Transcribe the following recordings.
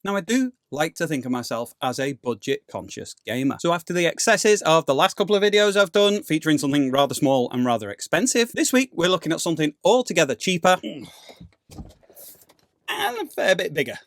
Now, I do like to think of myself as a budget-conscious gamer. So after the excesses of the last couple of videos I've done, featuring something rather small and rather expensive, this week we're looking at something altogether cheaper and a fair bit bigger.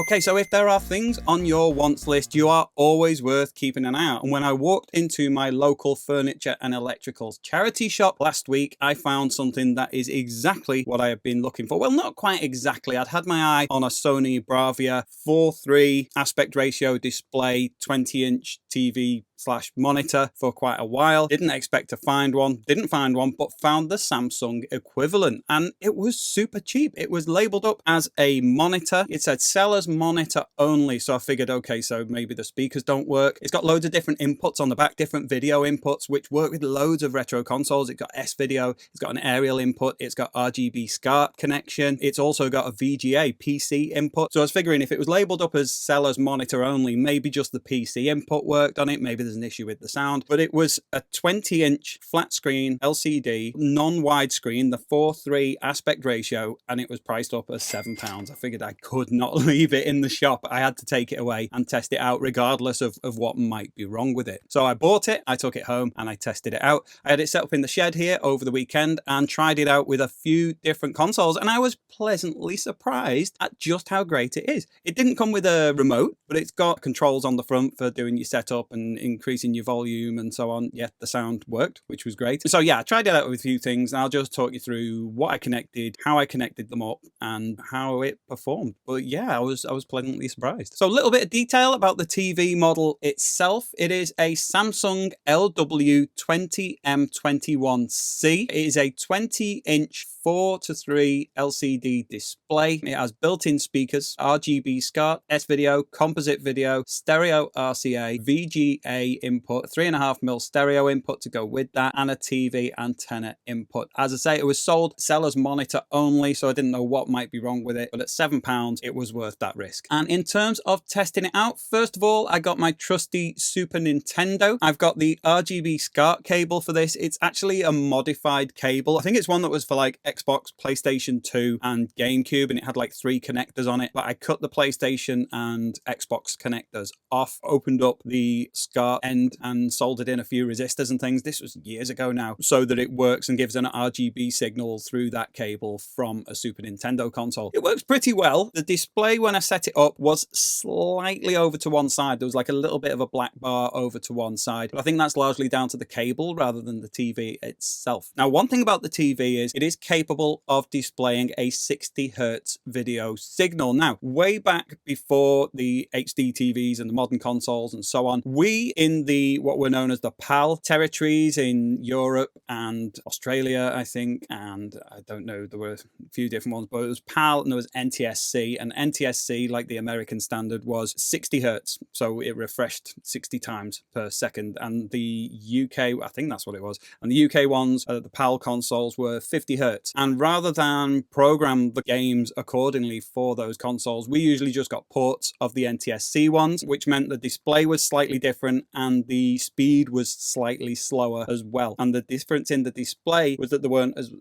Okay, so if there are things on your wants list, you are always worth keeping an eye out. And when I walked into my local furniture and electricals charity shop last week, I found something that is exactly what I have been looking for. Well, not quite exactly. I'd had my eye on a Sony Bravia 4:3 aspect ratio display 20-inch TV/monitor for quite a while. Didn't expect to find one, but found the Samsung equivalent, and it was super cheap. It was labeled up as a monitor. It said seller's monitor only, so I figured, okay, so maybe the speakers don't work. It's got loads of different inputs on the back, different video inputs, which work with loads of retro consoles. It's got S-video, it's got an aerial input, it's got RGB SCART connection, it's also got a VGA PC input. So I was figuring if it was labeled up as seller's monitor only, maybe just the PC input worked on it, maybe there's an issue with the sound. But it was a 20-inch flat screen LCD, non-widescreen, the 4:3 aspect ratio, and it was priced up as £7. I figured I could not leave it in the shop. I had to take it away and test it out regardless of what might be wrong with it. So I bought it, I took it home, and I tested it out. I had it set up in the shed here over the weekend and tried it out with a few different consoles, and I was pleasantly surprised at just how great it is. It didn't come with a remote, but it's got controls on the front for doing your setup and increasing your volume and so on. Yeah, the sound worked, which was great. So yeah, I tried it out with a few things, and I'll just talk you through what I connected, how I connected them up, and how it performed. But yeah, I was pleasantly surprised. So a little bit of detail about the TV model itself. It is a Samsung LW20M21C. It is a 20-inch 4:3 LCD display. It has built-in speakers, RGB SCART, S-video, composite video, stereo RCA, VGA input, 3.5mm stereo input to go with that, and a TV antenna input. As I say, it was sold seller's monitor only, so I didn't know what might be wrong with it, but at £7, it was worth that risk. And in terms of testing it out, first of all, I got my trusty Super Nintendo. I've got the RGB SCART cable for this. It's actually a modified cable. I think it's one that was for like Xbox, PlayStation 2 and GameCube, and it had like 3 connectors on it, but I cut the PlayStation and Xbox connectors off, opened up the SCART end and soldered in a few resistors and things. This was years ago now, so that it works and gives an RGB signal through that cable from a Super Nintendo console. It works pretty well. The display when I set it up was slightly over to one side. There was like a little bit of a black bar over to one side, but I think that's largely down to the cable rather than the TV itself. Now, one thing about the TV is it is capable of displaying a 60 Hz video signal. Now, way back before the HD TVs and the modern consoles and so on, we in the what were known as the PAL territories in Europe and Australia, I think, and I don't know, there were a few different ones, but it was PAL and there was NTSC, and NTSC, like the American standard, was 60 Hz, so it refreshed 60 times per second, and the UK, I think that's what it was, and the UK ones, the PAL consoles, were 50 Hz. And rather than program the games accordingly for those consoles, we usually just got ports of the NTSC ones, which meant the display was slightly different and the speed was slightly slower as well. And the difference in the display was that there weren't as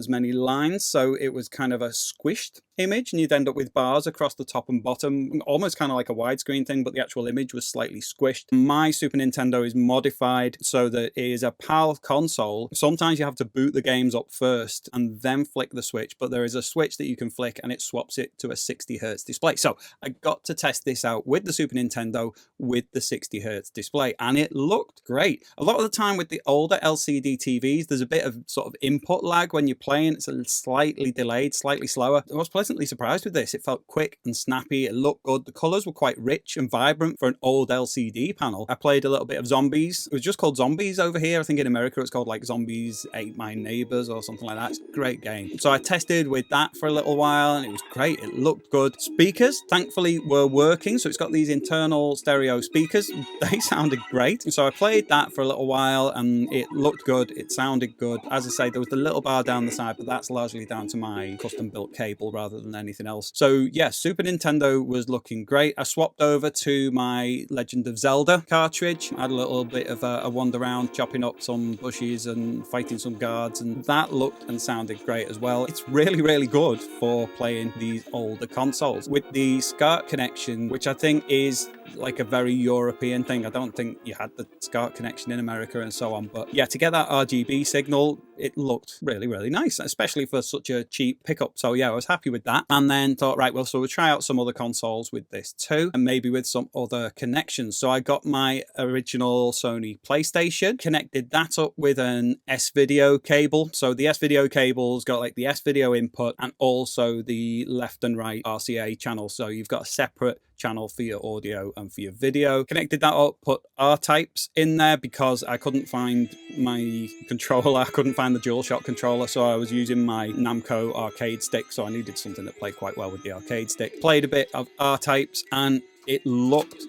many lines, so it was kind of a squished image, and you'd end up with bars across the top and bottom, almost kind of like a widescreen thing, but the actual image was slightly squished. My Super Nintendo is modified so that it is a PAL console. Sometimes you have to boot the games up first and then flick the switch, but there is a switch that you can flick and it swaps it to a 60 Hz display. So I got to test this out with the Super Nintendo with the 60 Hz display, and it looked great. A lot of the time with the older LCD TVs, there's a bit of sort of input lag when you're playing. It's a slightly delayed, slightly slower. I was pleasantly surprised with this. It felt quick and snappy. It looked good. The colors were quite rich and vibrant for an old LCD panel. I played a little bit of Zombies. It was just called Zombies over here. I think in America it's called like Zombies Ate My Neighbors or something like that. It's a great game. So I tested with that for a little while and it was great. It looked good. Speakers, thankfully, were working. So it's got these internal stereo speakers. They sounded great. So I played that for a little while and it looked good. It sounded good. As I say, there was the little bar down the side, but that's largely down to my custom built cable rather than anything else. So yeah, Super Nintendo was looking great. I swapped over to my Legend of Zelda cartridge. I had a little bit of a wander around, chopping up some bushes and fighting some guards, and that looked and sounded great as well. It's really, really good for playing these older consoles with the SCART connection, which I think is like a very European thing. I don't think you had the SCART connection in America and so on, but yeah, to get that RGB signal, it looked really, really nice, especially for such a cheap pickup. So yeah, I was happy with that, and then thought, right, well, so we'll try out some other consoles with this too, and maybe with some other connections. So I got my original Sony PlayStation, connected that up with an S-Video cable. So the S-Video cable's got like the S-Video input and also the left and right RCA channel. So you've got a separate channel for your audio and for your video. Connected that up, put R-types in there because I couldn't find my controller. I couldn't find the DualShock controller, so I was using my Namco arcade stick, so I needed something that played quite well with the arcade stick. Played a bit of R-types and it looked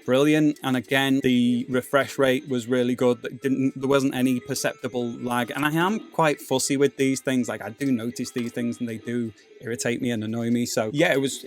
brilliant, and again the refresh rate was really good. There wasn't any perceptible lag, and I am quite fussy with these things. Like, I do notice these things and they do irritate me and annoy me. So yeah, it was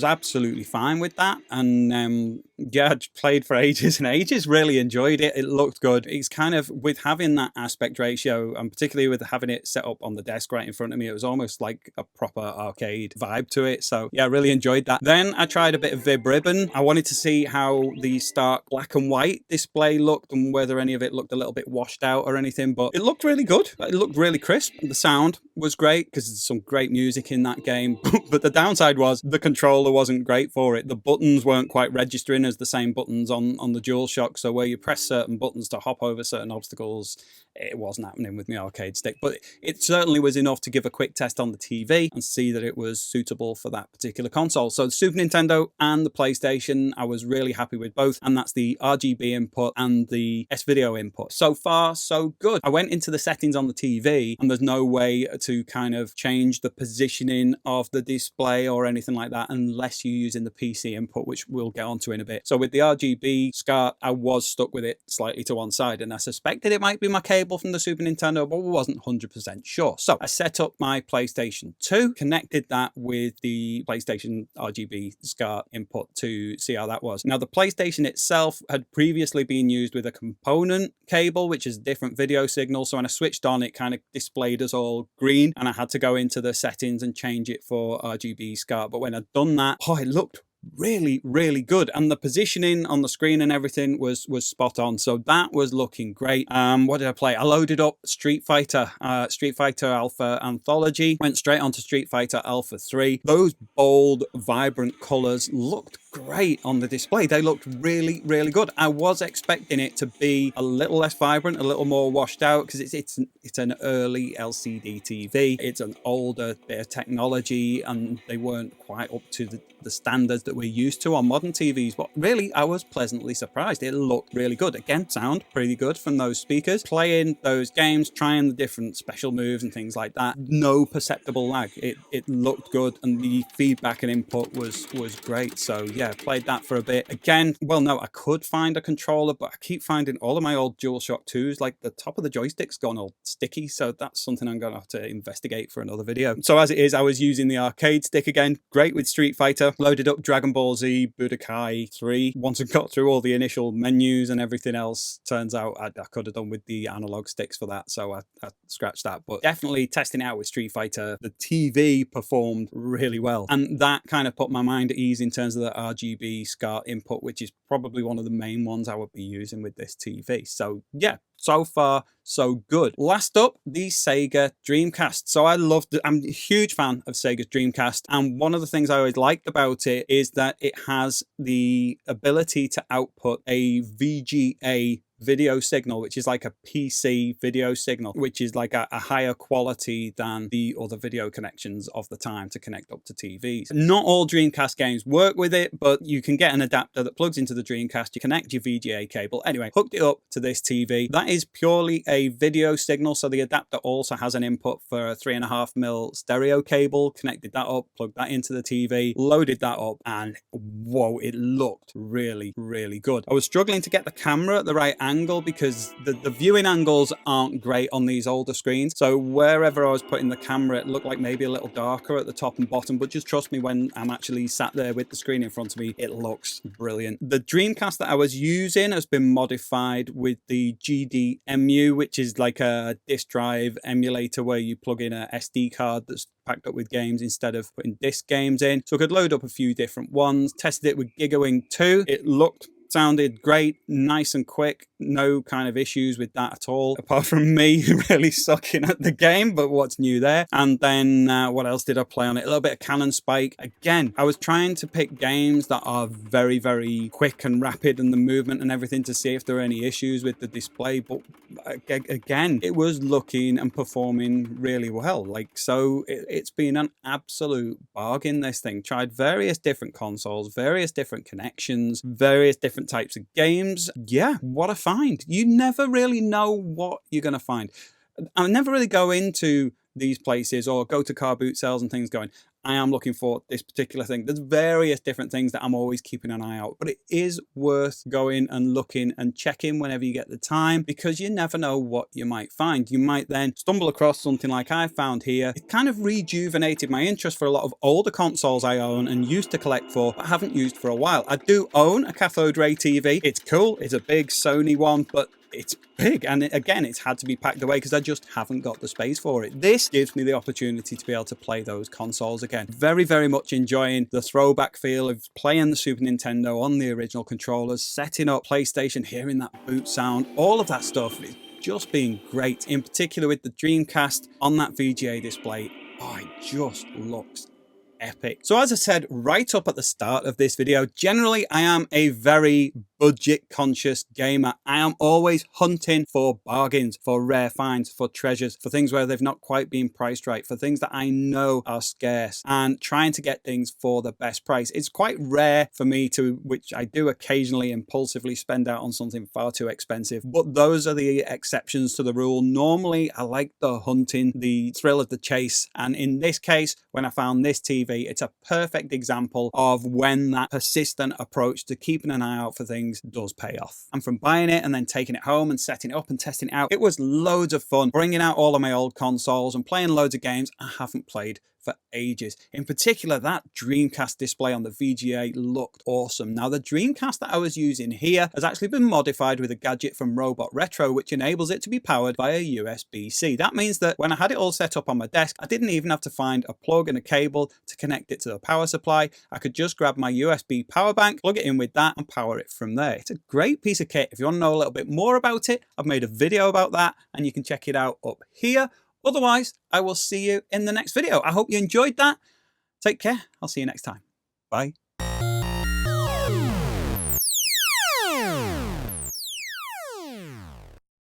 absolutely fine with that, and yeah, I played for ages and ages, really enjoyed it. It looked good. It's kind of, with having that aspect ratio, and particularly with having it set up on the desk right in front of me, it was almost like a proper arcade vibe to it. So yeah, I really enjoyed that. Then I tried a bit of Vib Ribbon. I wanted to see how the stark black and white display looked and whether any of it looked a little bit washed out or anything, but it looked really good. It looked really crisp. The sound was great because there's some great music in that game, but the downside was the controller wasn't great for it. The buttons weren't quite registering as the same buttons on the DualShock, so where you press certain buttons to hop over certain obstacles, it wasn't happening with my arcade stick. But it certainly was enough to give a quick test on the TV and see that it was suitable for that particular console. So the Super Nintendo and the PlayStation, I was really happy with both, and that's the RGB input and the S-Video input. So far, so good. I went into the settings on the TV, and there's no way to kind of change the positioning of the display or anything like that unless you're using the PC input, which we'll get onto in a bit. So with the RGB SCART, I was stuck with it slightly to one side, and I suspected it might be my cable from the Super Nintendo, but wasn't 100% sure. So I set up my PlayStation 2, connected that with the PlayStation RGB SCART input to see how that was. Now, the PlayStation itself had previously been used with a component cable, which is a different video signal. So when I switched on, it kind of displayed us all green, and I had to go into the settings and change it for RGB SCART. But when I'd done that, oh, it looked really, really good, and the positioning on the screen and everything was spot on. So that was looking great. What did I play? I loaded up Street Fighter Alpha Anthology, went straight onto Street Fighter Alpha 3. Those bold, vibrant colors looked great on the display. They looked really, really good. I was expecting it to be a little less vibrant, a little more washed out, because it's an early LCD TV. It's an older bit of technology, and they weren't quite up to the standards that we're used to on modern TVs. But really, I was pleasantly surprised. It looked really good. Again, sound pretty good from those speakers. Playing those games, trying the different special moves and things like that, no perceptible lag. It looked good, and the feedback and input was great. So yeah, played that for a bit. Again, well, no, I could find a controller, but I keep finding all of my old DualShock 2s, like the top of the joystick's gone all sticky. So that's something I'm going to have to investigate for another video. So as it is, I was using the arcade stick again. Great with Street Fighter. Loaded up Dragon Ball Z Budokai 3. Once I got through all the initial menus and everything else, turns out I could have done with the analog sticks for that, so I scratched that. But definitely testing it out with Street Fighter, the TV performed really well, and that kind of put my mind at ease in terms of the RGB SCART input, which is probably one of the main ones I would be using with this TV. So yeah, so far, so good. Last up, the Sega Dreamcast. So I'm a huge fan of Sega's Dreamcast, and one of the things I always liked about it is that it has the ability to output a VGA video signal, which is like a PC video signal, which is like a higher quality than the other video connections of the time to connect up to TVs. Not all Dreamcast games work with it, but you can get an adapter that plugs into the Dreamcast, you connect your VGA cable. Anyway, hooked it up to this TV. That is purely a video signal, so the adapter also has an input for a 3.5mm stereo cable. Connected that up, plugged that into the TV, loaded that up, and whoa, it looked really, really good. I was struggling to get the camera at the right angle angle because the viewing angles aren't great on these older screens. So wherever I was putting the camera, it looked like maybe a little darker at the top and bottom, but just trust me, when I'm actually sat there with the screen in front of me, it looks brilliant. The Dreamcast that I was using has been modified with the GDEMU, which is like a disk drive emulator where you plug in a SD card that's packed up with games instead of putting disc games in. So I could load up a few different ones, tested it with GigaWing 2. It sounded great, nice and quick, no kind of issues with that at all, apart from me really sucking at the game, but what's new there? And then what else did I play on it? A little bit of Cannon Spike. Again, I was trying to pick games that are very, very quick and rapid and the movement and everything to see if there are any issues with the display, but again, it was looking and performing really well. Like, so it's been an absolute bargain, this thing. Tried various different consoles, various different connections, various different types of games. Yeah, what a find. You never really know what you're going to find. I never really go into these places or go to car boot sales and things going, I am looking for this particular thing. There's various different things that I'm always keeping an eye out, but it is worth going and looking and checking whenever you get the time, because you never know what you might find. You might then stumble across something like I found here. It kind of rejuvenated my interest for a lot of older consoles I own and used to collect for, but haven't used for a while. I do own a cathode ray TV. It's cool. It's a big Sony one, but it's big, and again, it's had to be packed away because I just haven't got the space for it. This gives me the opportunity to be able to play those consoles again. Very, very much enjoying the throwback feel of playing the Super Nintendo on the original controllers, setting up PlayStation, hearing that boot sound, all of that stuff is just being great. In particular with the Dreamcast on that VGA display, oh, it just looks epic. So as I said right up at the start of this video, generally I am a very budget conscious gamer. I am always hunting for bargains, for rare finds, for treasures, for things where they've not quite been priced right, for things that I know are scarce, and trying to get things for the best price. It's quite rare for me to, which I do occasionally impulsively spend out on something far too expensive, but those are the exceptions to the rule. Normally I like the hunting, the thrill of the chase, and in this case, when I found this TV, it's a perfect example of when that persistent approach to keeping an eye out for things does pay off. And from buying it and then taking it home and setting it up and testing it out, it was loads of fun bringing out all of my old consoles and playing loads of games I haven't played for ages. In particular, that Dreamcast display on the VGA looked awesome. Now, the Dreamcast that I was using here has actually been modified with a gadget from Robot Retro, which enables it to be powered by a USB-C. That means that when I had it all set up on my desk, I didn't even have to find a plug and a cable to connect it to the power supply. I could just grab my USB power bank, plug it in with that, and power it from there. It's a great piece of kit. If you want to know a little bit more about it, I've made a video about that, and you can check it out up here. Otherwise, I will see you in the next video. I hope you enjoyed that. Take care. I'll see you next time. Bye.